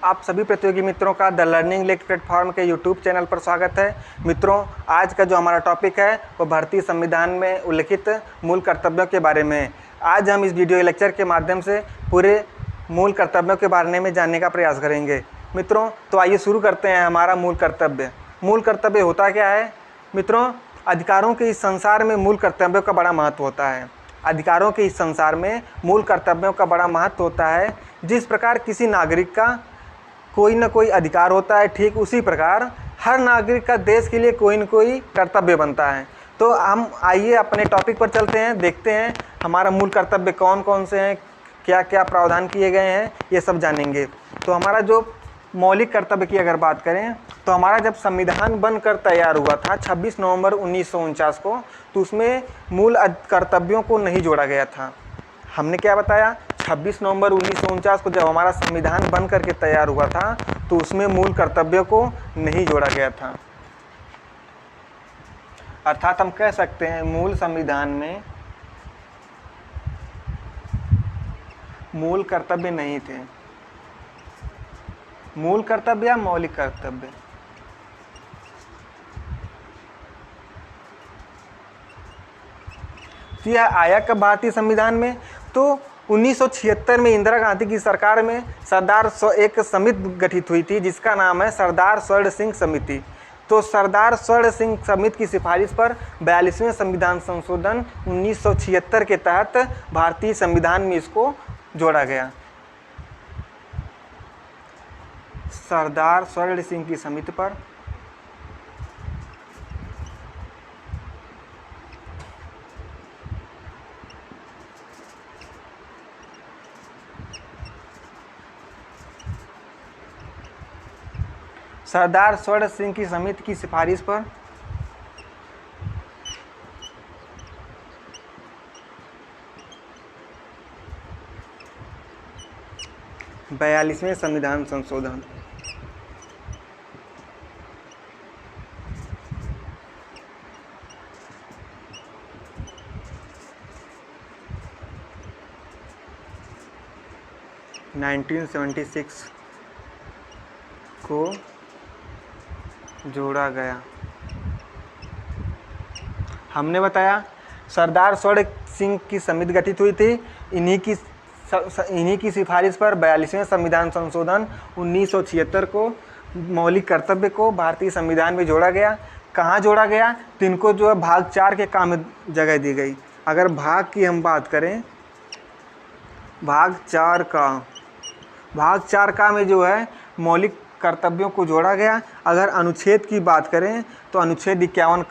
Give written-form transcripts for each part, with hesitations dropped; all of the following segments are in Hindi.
आप सभी प्रतियोगी मित्रों का द लर्निंग लेक प्लेटफॉर्म के यूट्यूब चैनल पर स्वागत है। मित्रों, आज का जो हमारा टॉपिक है वो भारतीय संविधान में उल्लिखित मूल कर्तव्यों के बारे में है। आज हम इस वीडियो लेक्चर के माध्यम से पूरे मूल कर्तव्यों के बारे में जानने का प्रयास करेंगे। मित्रों, तो आइए शुरू करते हैं हमारा मूल कर्तव्य। मूल कर्तव्य होता क्या है? मित्रों, अधिकारों के इस संसार में मूल कर्तव्यों का बड़ा महत्व होता है। अधिकारों के इस संसार में मूल कर्तव्यों का बड़ा महत्व होता है। जिस प्रकार किसी नागरिक का कोई न कोई अधिकार होता है, ठीक उसी प्रकार हर नागरिक का देश के लिए कोई न कोई कर्तव्य बनता है। तो हम आइए अपने टॉपिक पर चलते हैं, देखते हैं हमारा मूल कर्तव्य कौन कौन से हैं, क्या क्या प्रावधान किए गए हैं, ये सब जानेंगे। तो हमारा जो मौलिक कर्तव्य की अगर बात करें तो हमारा जब संविधान बनकर तैयार हुआ था 26 नवंबर 1949 को, तो उसमें मूल कर्तव्यों को नहीं जोड़ा गया था। हमने क्या बताया? 26 नवंबर 1949 को जब हमारा संविधान बन करके तैयार हुआ था तो उसमें मूल कर्तव्यों को नहीं जोड़ा गया था। अर्थात हम कह सकते हैं मूल संविधान में मूल कर्तव्य नहीं थे। मूल कर्तव्य या मौलिक कर्तव्य? तो यह आया कब भारतीय संविधान में? तो 1976 में इंदिरा गांधी की सरकार में एक समिति गठित हुई थी जिसका नाम है सरदार स्वर्ण सिंह समिति। तो सरदार स्वर्ण सिंह समिति की सिफारिश पर 42वें संविधान संशोधन 1976 के तहत भारतीय संविधान में इसको जोड़ा गया। सरदार स्वर्ण सिंह की समिति पर सरदार स्वर्ण सिंह की समिति की सिफारिश पर 42वें संविधान संशोधन (1976) को जोड़ा गया। हमने बताया सरदार स्वर्ण सिंह की समिति गठित हुई थी। इन्हीं की सिफारिश पर 42वें संविधान संशोधन 1976 को मौलिक कर्तव्य को भारतीय संविधान में जोड़ा गया। कहाँ जोड़ा गया? तो इनको जो है भाग 4 के काम में जगह दी गई। अगर भाग की हम बात करें, भाग 4 का में जो है मौलिक कर्तव्यों को जोड़ा गया। अगर अनुच्छेद की बात करें तो अनुच्छेद 51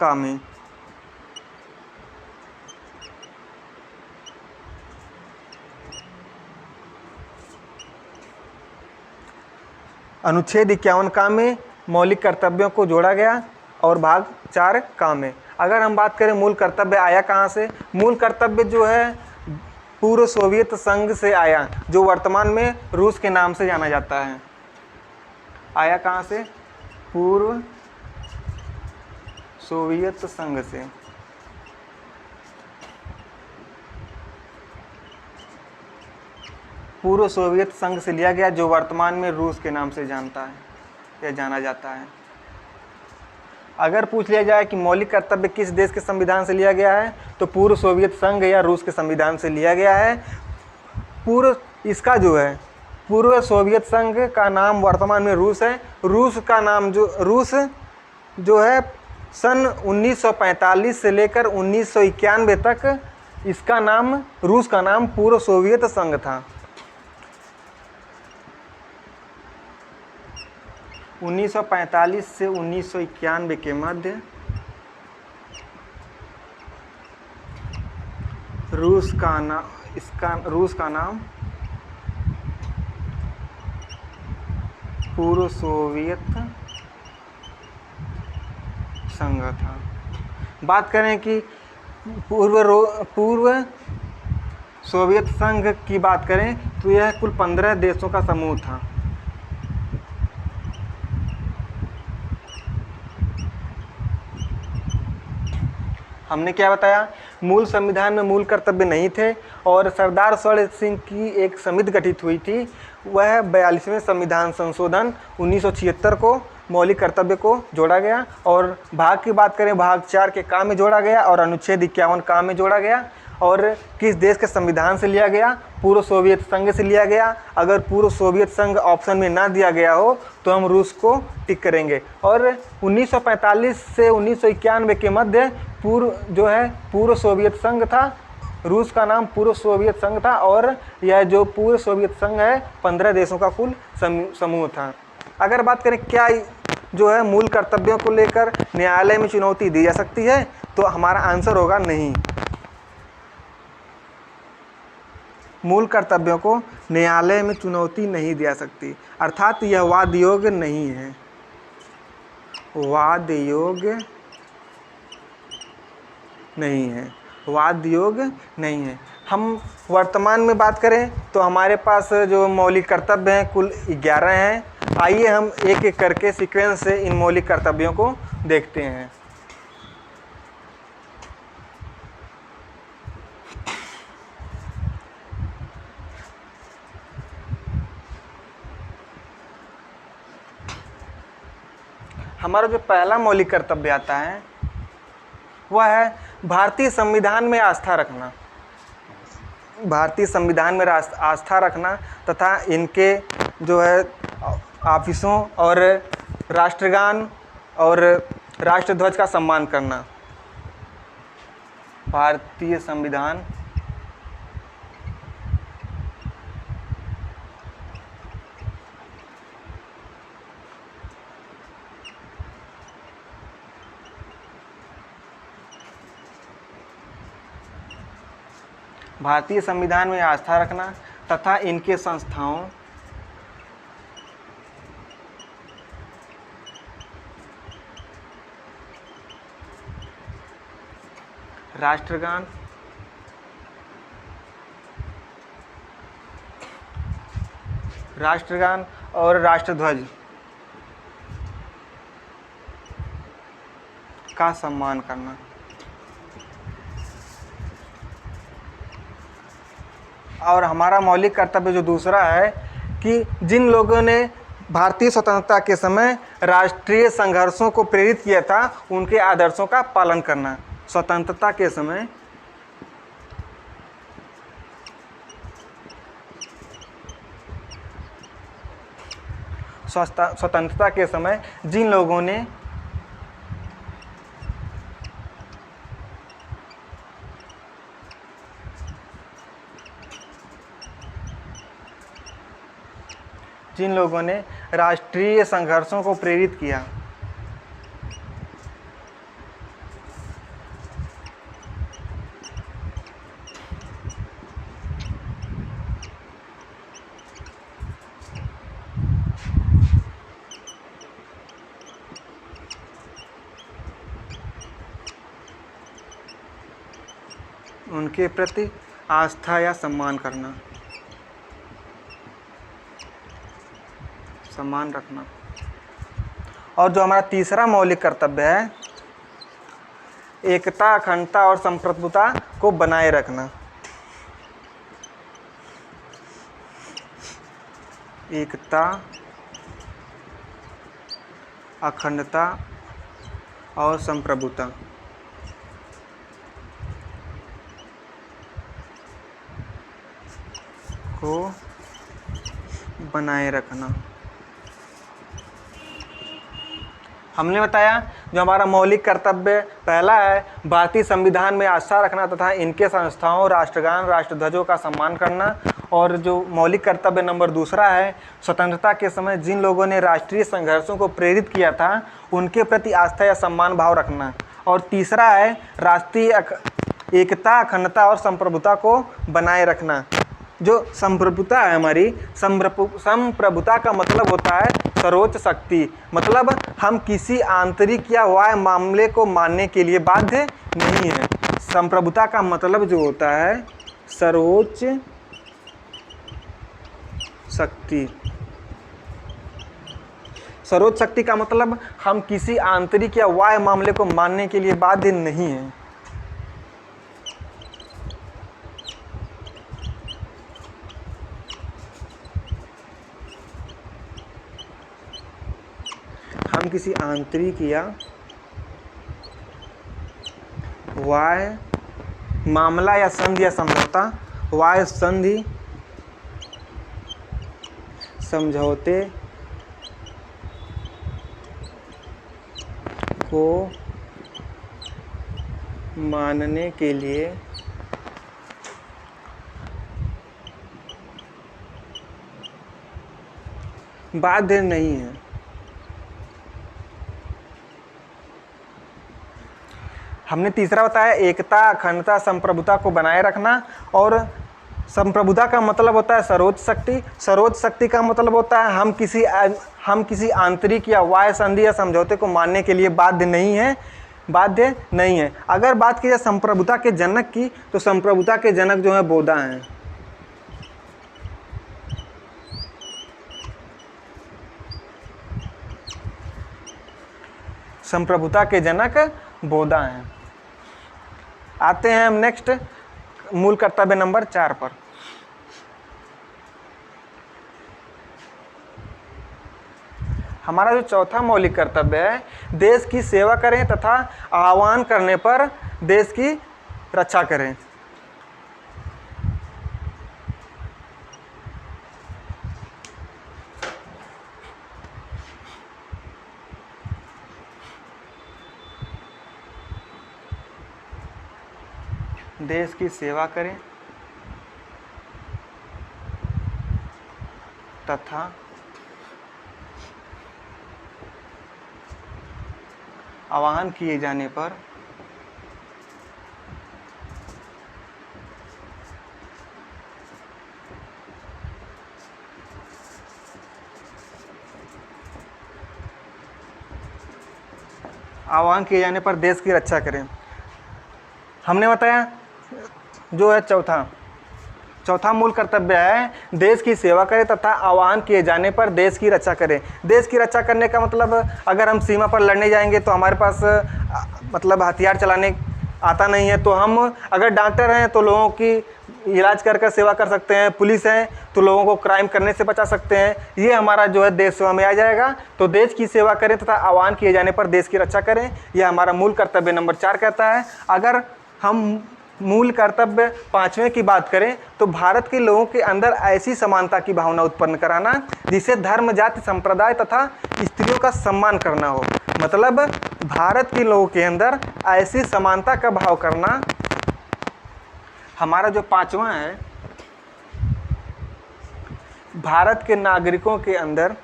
का में मौलिक कर्तव्यों को जोड़ा गया और भाग 4 का में। अगर हम बात करें मूल कर्तव्य आया कहाँ से? मूल कर्तव्य जो है पूर्व सोवियत संघ से आया, जो वर्तमान में रूस के नाम से जाना जाता है। आया कहाँ से? पूर्व सोवियत संघ से। पूर्व सोवियत संघ से लिया गया, जो वर्तमान में रूस के नाम से जाना जाता है। अगर पूछ लिया जाए कि मौलिक कर्तव्य किस देश के संविधान से लिया गया है, तो पूर्व सोवियत संघ या रूस के संविधान से लिया गया है। इसका जो है पूर्व सोवियत संघ का नाम वर्तमान में रूस है। रूस जो है सन 1945 से लेकर 1991 तक रूस का नाम पूर्व सोवियत संघ था। 1945 से 1991 के मध्य रूस का नाम पूर्व सोवियत संघ था। बात करें कि पूर्व सोवियत संघ की बात करें तो यह कुल 15 देशों का समूह था। हमने क्या बताया, मूल संविधान में मूल कर्तव्य नहीं थे और सरदार स्वर्ण सिंह की एक समिति गठित हुई थी। वह 42वें संविधान संशोधन 1976 को मौलिक कर्तव्य को जोड़ा गया और भाग की बात करें, भाग 4 के काम में जोड़ा गया और अनुच्छेद 51 काम में जोड़ा गया। और किस देश के संविधान से लिया गया, पूर्व सोवियत संघ से लिया गया। अगर पूर्व सोवियत संघ ऑप्शन में ना दिया गया हो तो हम रूस को टिक करेंगे। और 1945 से 1991 के मध्य पूर्व सोवियत संघ था, रूस का नाम पूर्व सोवियत संघ था और यह जो पूर्व सोवियत संघ है 15 देशों का कुल समूह था। अगर बात करें क्या जो है मूल कर्तव्यों को लेकर न्यायालय में चुनौती दी जा सकती है, तो हमारा आंसर होगा नहीं। मूल कर्तव्यों को न्यायालय में चुनौती नहीं दी जा सकती, अर्थात यह वाद योग्य नहीं है, वाद योग्य नहीं है, वाद योग्य नहीं है। हम वर्तमान में बात करें तो हमारे पास जो मौलिक कर्तव्य हैं कुल 11 हैं। आइए हम एक एक करके सीक्वेंस से इन मौलिक कर्तव्यों को देखते हैं। हमारा जो पहला मौलिक कर्तव्य आता है वह है भारतीय संविधान में आस्था रखना। भारतीय संविधान में आस्था रखना तथा इनके जो है ऑफिसों और राष्ट्रगान और राष्ट्रध्वज का सम्मान करना। भारतीय संविधान भारतीय संविधान में आस्था रखना तथा इनके संस्थाओं राष्ट्रगान और राष्ट्रध्वज का सम्मान करना। और हमारा मौलिक कर्तव्य जो दूसरा है कि जिन लोगों ने भारतीय स्वतंत्रता के समय राष्ट्रीय संघर्षों को प्रेरित किया था उनके आदर्शों का पालन करना। स्वतंत्रता के समय जिन लोगों ने राष्ट्रीय संघर्षों को प्रेरित किया उनके प्रति आस्था या सम्मान करना, सम्मान रखना। और जो हमारा तीसरा मौलिक कर्तव्य है एकता, अखंडता और संप्रभुता को बनाए रखना। एकता, अखंडता और संप्रभुता को बनाए रखना। हमने बताया जो हमारा मौलिक कर्तव्य पहला है भारतीय संविधान में आस्था रखना तथा इनके संस्थाओं, राष्ट्रगान, राष्ट्रध्वजों का सम्मान करना। और जो मौलिक कर्तव्य नंबर दूसरा है स्वतंत्रता के समय जिन लोगों ने राष्ट्रीय संघर्षों को प्रेरित किया था उनके प्रति आस्था या सम्मान भाव रखना। और तीसरा है राष्ट्रीय एकता, अखंडता और संप्रभुता को बनाए रखना। जो संप्रभुता है हमारी, संप्रभुता का मतलब होता है सर्वोच्च शक्ति, मतलब हम किसी आंतरिक या बाह्य मामले को मानने के लिए बाध्य नहीं है। संप्रभुता का मतलब जो होता है सर्वोच्च शक्ति। सर्वोच्च शक्ति का मतलब हम किसी आंतरिक या बाह्य मामले को मानने के लिए बाध्य नहीं हैं। हम किसी आंतरिक या वाय मामला या संधि या समझौता, वाय संधि समझौते को मानने के लिए बाध्य नहीं है। हमने तीसरा बताया एकता, अखंडता, संप्रभुता को बनाए रखना। और संप्रभुता का मतलब होता है सर्वोच्च शक्ति। सर्वोच्च शक्ति का मतलब होता है हम किसी आंतरिक या वाय संधि या समझौते को मानने के लिए बाध्य नहीं है। अगर बात की जाए संप्रभुता के जनक की, तो संप्रभुता के जनक जो है बोधा हैं। संप्रभुता के जनक बोधा हैं। आते हैं हम नेक्स्ट मूल कर्तव्य नंबर 4 पर। हमारा जो चौथा मौलिक कर्तव्य है, देश की सेवा करें तथा आह्वान करने पर देश की रक्षा करें। देश की सेवा करें तथा आह्वान किए जाने पर देश की रक्षा करें। हमने बताया जो है चौथा मूल कर्तव्य है देश की सेवा करें तथा आह्वान किए जाने पर देश की रक्षा करें। देश की रक्षा करने का मतलब अगर हम सीमा पर लड़ने जाएंगे तो हमारे पास मतलब हथियार चलाने आता नहीं है, तो हम अगर डॉक्टर हैं तो लोगों की इलाज कर सेवा कर सकते हैं, पुलिस हैं तो लोगों को क्राइम करने से बचा सकते हैं। ये हमारा जो है देश सेवा में आ जाएगा। तो देश की सेवा करें तथा आह्वान किए जाने पर देश की रक्षा करें, यह हमारा मूल कर्तव्य नंबर 4 कहता है। अगर हम मूल कर्तव्य 5वें की बात करें तो भारत के लोगों के अंदर ऐसी समानता की भावना उत्पन्न कराना जिसे धर्म, जाति, संप्रदाय तथा स्त्रियों का सम्मान करना हो। मतलब भारत के लोगों के अंदर ऐसी समानता का भाव करना। हमारा जो 5वां है, भारत के नागरिकों के अंदर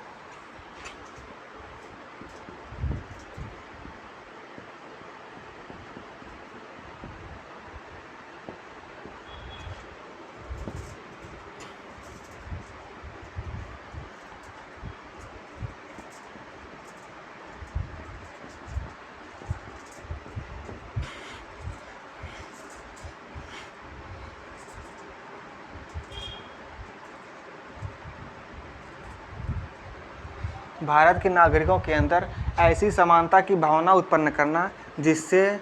भारत के नागरिकों के अंदर ऐसी समानता की भावना उत्पन्न करना जिससे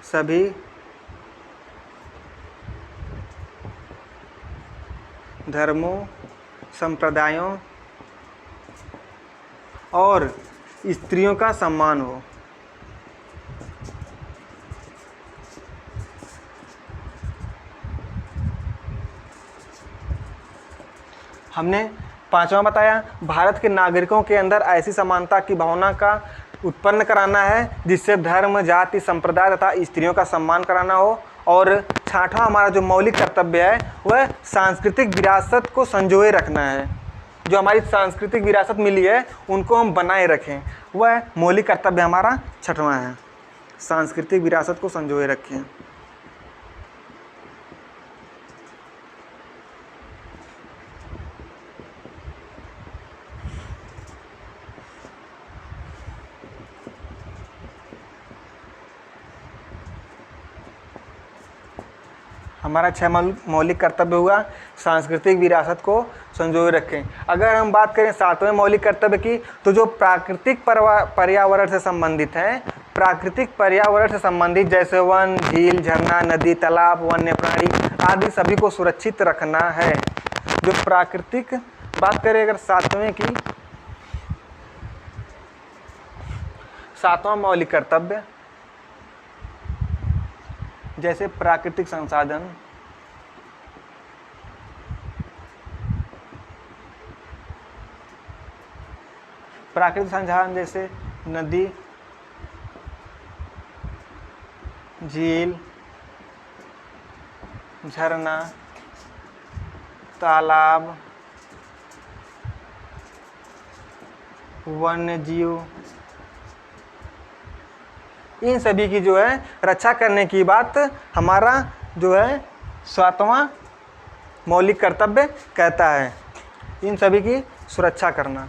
सभी धर्मों, संप्रदायों और स्त्रियों का सम्मान हो। हमने 5वां बताया भारत के नागरिकों के अंदर ऐसी समानता की भावना का उत्पन्न कराना है जिससे धर्म, जाति, संप्रदाय तथा स्त्रियों का सम्मान कराना हो। और 6वां हमारा जो मौलिक कर्तव्य है वह सांस्कृतिक विरासत को संजोए रखना है। जो हमारी सांस्कृतिक विरासत मिली है उनको हम बनाए रखें, वह मौलिक कर्तव्य हमारा 6वां है। सांस्कृतिक विरासत को संजोए रखें। हमारा 6 मौलिक कर्तव्य हुआ सांस्कृतिक विरासत को संजोए रखें। अगर हम बात करें 7वें मौलिक कर्तव्य की, तो जो प्राकृतिक पर्यावरण से संबंधित हैं, प्राकृतिक पर्यावरण से संबंधित जैसे वन, झील, झरना, नदी, तालाब, वन्य प्राणी आदि सभी को सुरक्षित रखना है। जो प्राकृतिक बात करें अगर 7वें की, सातवां मौलिक कर्तव्य, जैसे प्राकृतिक संसाधन, प्राकृतिक संसाधन जैसे नदी, झील, झरना, तालाब, वन्य जीव, इन सभी की जो है रक्षा करने की बात हमारा जो है सातवां मौलिक कर्तव्य कहता है, इन सभी की सुरक्षा करना।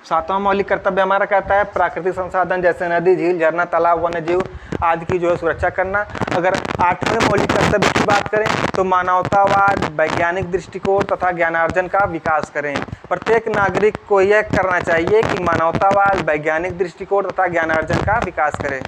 सातवां मौलिक कर्तव्य हमारा कहता है प्राकृतिक संसाधन जैसे नदी, झील, झरना, तालाब, वन्य जीव आदि की जो है सुरक्षा करना। अगर आठवें मौलिक कर्तव्य की बात करें तो मानवतावाद, वैज्ञानिक दृष्टिकोण तथा ज्ञानार्जन का विकास करें। प्रत्येक नागरिक को यह करना चाहिए कि मानवतावाद, वैज्ञानिक दृष्टिकोण तथा ज्ञानार्जन का विकास करें।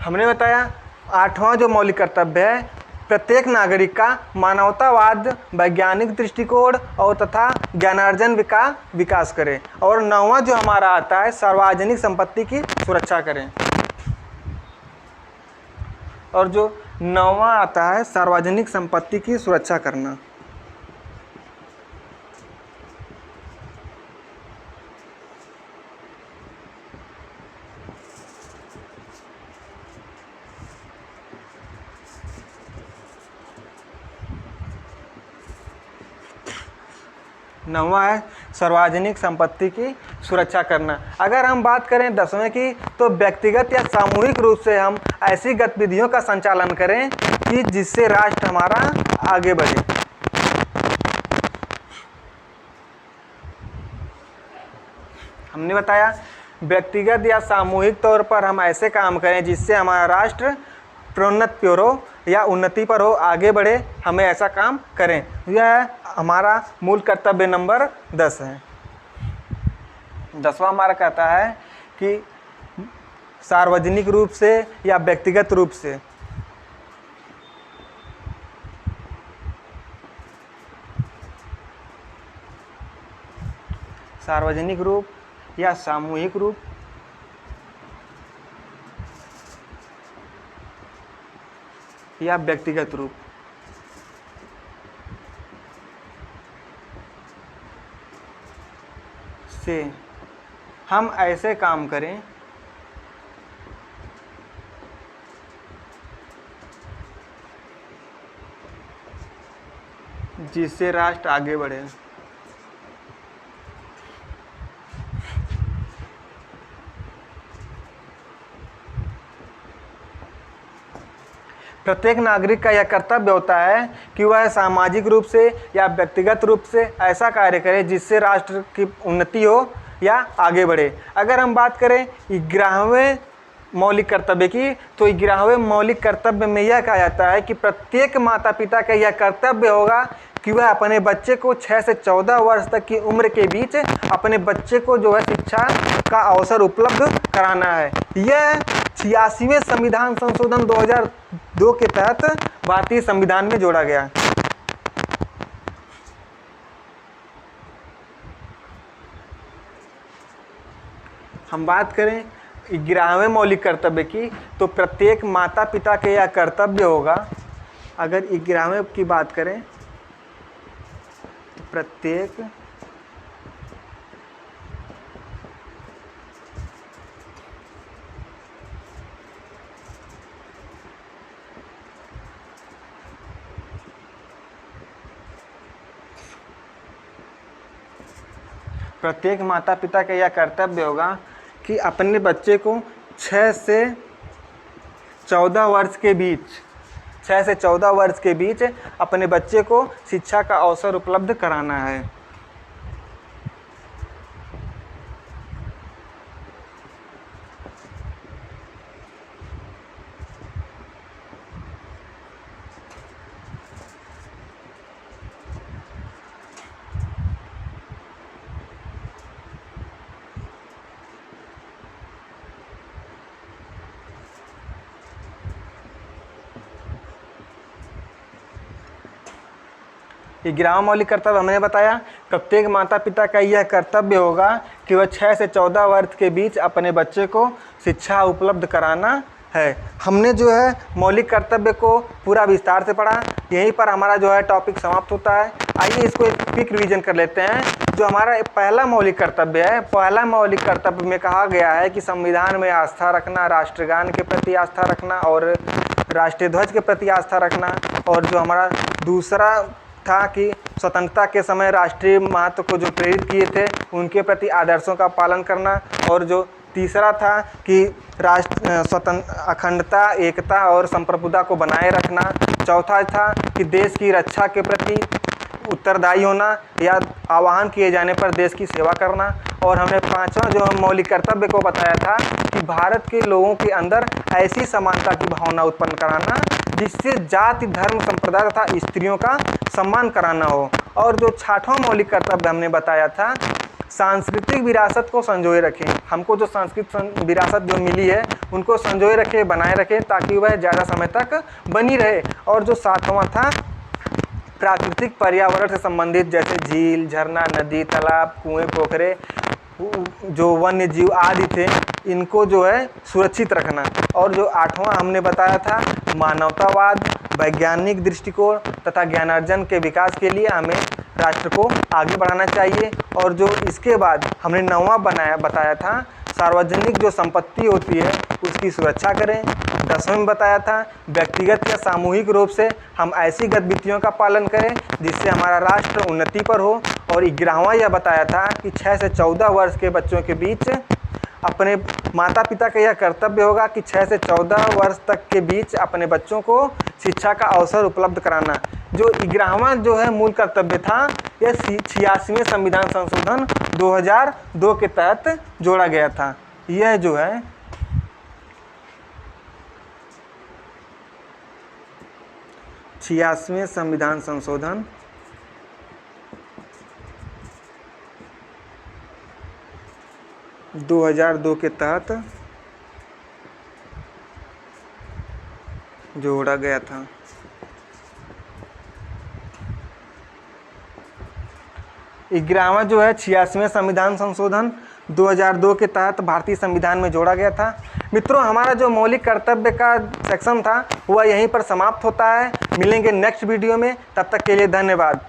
हमने बताया आठवां जो मौलिक कर्तव्य है प्रत्येक नागरिक का मानवतावाद, वैज्ञानिक दृष्टिकोण और तथा ज्ञानार्जन का विकास करें। और नौवां जो हमारा आता है सार्वजनिक संपत्ति की सुरक्षा करें। और जो नौवां आता है सार्वजनिक संपत्ति की सुरक्षा करना। नौवां है सार्वजनिक संपत्ति की सुरक्षा करना। अगर हम बात करें 10वें की तो व्यक्तिगत या सामूहिक रूप से हम ऐसी गतिविधियों का संचालन करें कि जिससे राष्ट्र हमारा आगे बढ़े। हमने बताया व्यक्तिगत या सामूहिक तौर पर हम ऐसे काम करें जिससे हमारा राष्ट्र प्रोन्नत की ओर हो या उन्नति पर हो, आगे बढ़े, हमें ऐसा काम करें। यह हमारा मूल कर्तव्य नंबर 10 है। 10वां हमारा कहता है कि सार्वजनिक रूप से या व्यक्तिगत रूप से सार्वजनिक रूप या सामूहिक रूप या व्यक्तिगत रूप से हम ऐसे काम करें जिससे राष्ट्र आगे बढ़े। प्रत्येक नागरिक का यह कर्तव्य होता है कि वह सामाजिक रूप से या व्यक्तिगत रूप से ऐसा कार्य करे जिससे राष्ट्र की उन्नति हो या आगे बढ़े। अगर हम बात करें 11वें मौलिक कर्तव्य की तो 11वें मौलिक कर्तव्य में यह कहा जाता है कि प्रत्येक माता पिता का यह कर्तव्य होगा कि वह अपने बच्चे को 6 से 14 वर्ष तक की उम्र के बीच अपने बच्चे को जो है शिक्षा का अवसर उपलब्ध कराना है। यह 86वें संविधान संशोधन 2002 के तहत भारतीय संविधान में जोड़ा गया। हम बात करें 11वें मौलिक कर्तव्य की तो प्रत्येक माता पिता के यह कर्तव्य होगा। अगर 11वें की बात करें तो प्रत्येक प्रत्येक माता पिता का यह कर्तव्य होगा कि अपने बच्चे को 6 से 14 वर्ष के बीच अपने बच्चे को शिक्षा का अवसर उपलब्ध कराना है। ये 11वां मौलिक कर्तव्य हमने बताया, प्रत्येक माता पिता का यह कर्तव्य होगा कि वह 6 से 14 वर्ष के बीच अपने बच्चे को शिक्षा उपलब्ध कराना है। हमने जो है मौलिक कर्तव्य को पूरा विस्तार से पढ़ा। यहीं पर हमारा जो है टॉपिक समाप्त होता है। आइए इसको एक क्विक रिवीजन कर लेते हैं। जो हमारा पहला मौलिक कर्तव्य है, पहला मौलिक कर्तव्य में कहा गया है कि संविधान में आस्था रखना, राष्ट्रगान के प्रति आस्था रखना और राष्ट्रीय ध्वज के प्रति आस्था रखना। और जो हमारा दूसरा था कि स्वतंत्रता के समय राष्ट्रीय महत्व को जो प्रेरित किए थे उनके प्रति आदर्शों का पालन करना। और जो तीसरा था कि अखंडता, एकता और संप्रभुता को बनाए रखना। चौथा था कि देश की रक्षा के प्रति उत्तरदायी होना या आह्वान किए जाने पर देश की सेवा करना। और हमने पांचवा जो हम मौलिक कर्तव्य को बताया था कि भारत के लोगों के अंदर ऐसी समानता की भावना उत्पन्न कराना जिससे जाति, धर्म, संप्रदाय तथा स्त्रियों का सम्मान कराना हो। और जो छठवां मौलिक कर्तव्य हमने बताया था, सांस्कृतिक विरासत को संजोए रखें। हमको जो सांस्कृतिक विरासत जो मिली है उनको संजोए रखें, बनाए रखें ताकि वह ज़्यादा समय तक बनी रहे। और जो सातवां था, प्राकृतिक पर्यावरण से संबंधित जैसे झील, झरना, नदी, तालाब, कुएं, पोखरे, जो वन्य जीव आदि थे, इनको जो है सुरक्षित रखना। और जो आठवां हमने बताया था, मानवतावाद, वैज्ञानिक दृष्टिकोण तथा ज्ञानार्जन के विकास के लिए हमें राष्ट्र को आगे बढ़ाना चाहिए। और जो इसके बाद हमने नौवां बताया था, सार्वजनिक जो संपत्ति होती है उसकी सुरक्षा करें। 10वें में बताया था, व्यक्तिगत या सामूहिक रूप से हम ऐसी गतिविधियों का पालन करें जिससे हमारा राष्ट्र उन्नति पर हो। और 11वां यह बताया था कि 6 से 14 वर्ष के बच्चों के बीच अपने माता पिता का यह कर्तव्य होगा कि 6 से 14 वर्ष तक के बीच अपने बच्चों को शिक्षा का अवसर उपलब्ध कराना। जो 11वां जो है मूल कर्तव्य था, यह 86वें संविधान संशोधन 2002 के तहत जोड़ा गया था। यह जो है 86वें संविधान संशोधन 2002 के तहत जोड़ा गया था। ग्यारहवां जो है 86वें संविधान संशोधन 2002 के तहत भारतीय संविधान में जोड़ा गया था। मित्रों, हमारा जो मौलिक कर्तव्य का सेक्शन था वह यहीं पर समाप्त होता है। मिलेंगे नेक्स्ट वीडियो में, तब तक के लिए धन्यवाद।